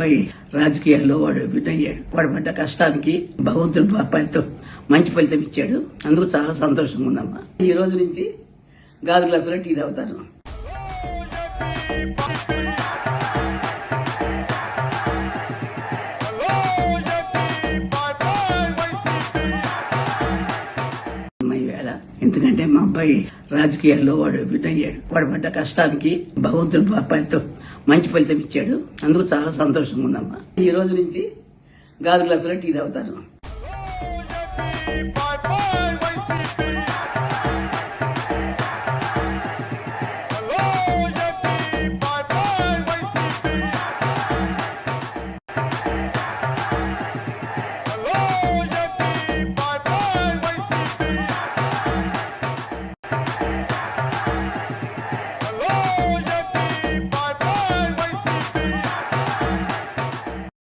అబ్బాయి రాజకీయాల్లో వాడు విధయ్యాడు. వాడు పడ్డ కష్టానికి భగవంతుడు ఫలితం మంచి ఫలితం ఇచ్చాడు. అందుకు చాలా సంతోషంగా ఉందమ్మా. ఈ రోజు నుంచి గాజు గ్లాసులో టీ తాగుతాను. ఎందుకంటే మా అబ్బాయి రాజకీయాల్లో వాడు విధయ్యాడు. వాడు పడ్డ కష్టానికి భగవంతుడు ఫలితం మంచి ఫలితం ఇచ్చాడు. అందుకు చాలా సంతోషంగా ఉందమ్మా. ఈ రోజు నుంచి గాజు గ్లాసులో టీ తాగుతాను.